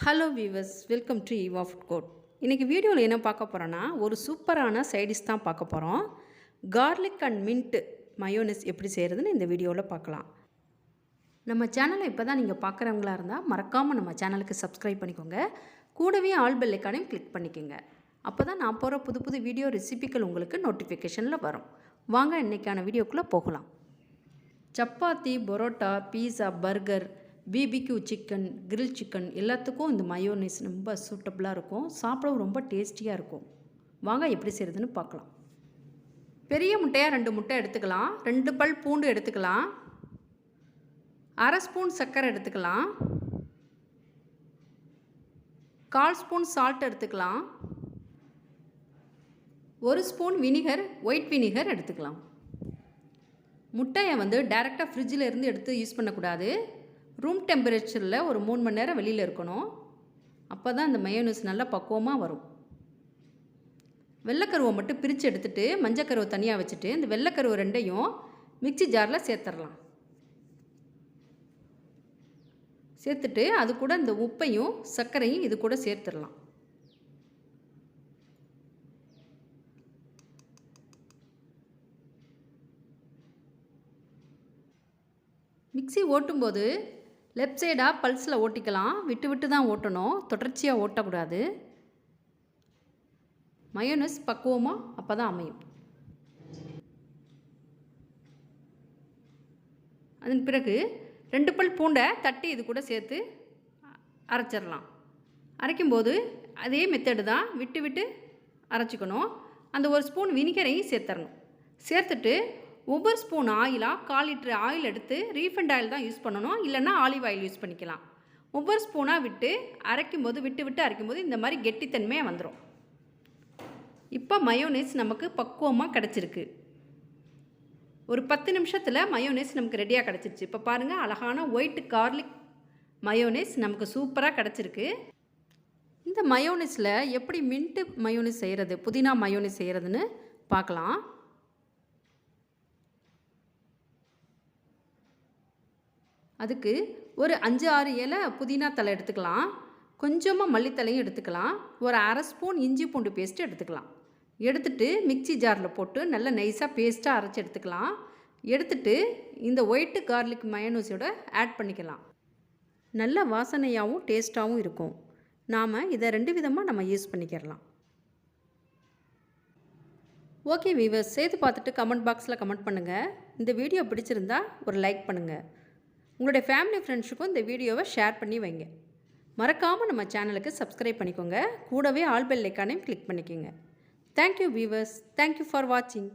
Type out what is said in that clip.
Hello viewers, welcome to Eva food court. இன்றைக்கி வீடியோவில் என்ன பார்க்க போகிறோன்னா, ஒரு சூப்பரான சைடிஷ் தான் பார்க்க போகிறோம். கார்லிக் அண்ட் மின்ட்டு மயோனைஸ் எப்படி செய்கிறதுன்னு இந்த வீடியோவில் பார்க்கலாம். நம்ம சேனலை இப்போ தான் நீங்கள் பார்க்குறவங்களா இருந்தால் மறக்காமல் நம்ம சேனலுக்கு சப்ஸ்கிரைப் பண்ணிக்கோங்க. கூடவே ஆல் பெல் ஐக்கானையும் கிளிக் பண்ணிக்கோங்க. அப்போ தான் நான் போகிற புது புது வீடியோ ரெசிபிகள் உங்களுக்கு நோட்டிஃபிகேஷனில் வரும். வாங்க இன்றைக்கான வீடியோக்குள்ளே போகலாம். Chapati, parotta, pizza, burger, BBQ chicken, grill chicken எல்லாத்துக்கும் இந்த மயோனைஸ் ரொம்ப சூட்டபுளாக இருக்கும். சாப்பிடவும் ரொம்ப டேஸ்டியாக இருக்கும். வாங்க எப்படி செய்கிறதுன்னு பார்க்கலாம். பெரிய முட்டையாக 2 முட்டை எடுத்துக்கலாம். 2 பல் பூண்டு எடுத்துக்கலாம். அரை ஸ்பூன் சர்க்கரை எடுத்துக்கலாம். 1/4 ஸ்பூன் சால்ட் எடுத்துக்கலாம். 1 ஸ்பூன் வினிகர், ஒயிட் வினிகர் எடுத்துக்கலாம். முட்டையை டைரெக்டாக ஃப்ரிட்ஜில் இருந்து எடுத்து யூஸ் பண்ணக்கூடாது. ரூம் டெம்பரேச்சரில் ஒரு 3 மணி நேரம் வெளியில் இருக்கணும். அப்போ தான் இந்த மயோனைஸ் நல்லா பக்குவமாக வரும். வெள்ளைக்கருவை மட்டும் பிரித்து எடுத்துகிட்டு மஞ்சக்கருவை தனியாக வச்சுட்டு இந்த வெள்ளைக்கருவை 2ஐயும் மிக்சி ஜாரில் சேர்த்துடலாம். சேர்த்துட்டு அது கூட இந்த உப்பையும் சர்க்கரையும் இது கூட சேர்த்துடலாம். மிக்சி ஓட்டும்போது லெஃப்ட் சைடாக பல்ஸில் ஓட்டிக்கலாம். விட்டு விட்டு தான் ஓட்டணும், தொடர்ச்சியாக ஓட்டக்கூடாது. மயோனைஸ் பக்குவமாக அப்போ தான் அமையும். அதன் பிறகு 2 பல் பூண்டை தட்டி இது கூட சேர்த்து அரைச்சிடலாம். அரைக்கும்போது அதே மெத்தடு தான், விட்டு விட்டு அரைச்சிக்கணும். அந்த 1 ஸ்பூன் வினிகரையும் சேர்த்துடணும். சேர்த்துட்டு ஒவ்வொரு ஸ்பூன் ஆயிலாக 1/4 லிட்டர் ஆயில் எடுத்து ரீஃபைண்ட் ஆயில் தான் யூஸ் பண்ணணும், இல்லைன்னா ஆலிவ் ஆயில் யூஸ் பண்ணிக்கலாம். ஒவ்வொரு ஸ்பூனாக விட்டு அரைக்கும்போது விட்டு விட்டு அரைக்கும்போது இந்த மாதிரி கெட்டித்தன்மையாக வந்துடும். இப்போ மயோனைஸ் நமக்கு பக்குவமாக கிடச்சிருக்கு. ஒரு 10 நிமிஷத்தில் மயோனைஸ் நமக்கு ரெடியாக கிடச்சிருச்சு. இப்போ பாருங்கள், அழகான ஒயிட் கார்லிக் மயோனைஸ் நமக்கு சூப்பராக கிடச்சிருக்கு. இந்த மயோனைஸில் எப்படி மின்ட்டு மயோனைஸ் செய்கிறது, புதினா மயோனைஸ் செய்கிறதுன்னு பார்க்கலாம். அதுக்கு ஒரு 5-6 இலை புதினா தலை எடுத்துக்கலாம். கொஞ்சமாக மல்லித்தலையும் எடுத்துக்கலாம். ஒரு அரை ஸ்பூன் இஞ்சி பூண்டு பேஸ்ட்டு எடுத்துக்கலாம். எடுத்துட்டு மிக்சி ஜாரில் போட்டு நல்லா நைஸாக பேஸ்ட்டாக அரைச்சி எடுத்துக்கலாம். எடுத்துட்டு இந்த ஒயிட்டு கார்லிக் மயோனைஸோட ஆட் பண்ணிக்கலாம். நல்ல வாசனையாகவும் டேஸ்ட்டாகவும் இருக்கும். நாம் இதை 2 விதமாக நம்ம யூஸ் பண்ணிக்கிறலாம். ஓகே வீவர்ஸ், செய்து பார்த்துட்டு கமெண்ட் பாக்ஸில் கமெண்ட் பண்ணுங்கள். இந்த வீடியோ பிடிச்சிருந்தா ஒரு லைக் பண்ணுங்கள். உங்களுடைய ஃபேமிலி ஃப்ரெண்ட்ஸுக்கும் இந்த வீடியோவை ஷேர் பண்ணி வைங்க. மறக்காமல் நம்ம சேனலுக்கு சப்ஸ்கிரைப் பண்ணிக்கோங்க. கூடவே ஆல் பெல் ஐக்கானையும் கிளிக் பண்ணிக்கோங்க. Thank you viewers. தேங்க்யூ ஃபார் வாட்சிங்.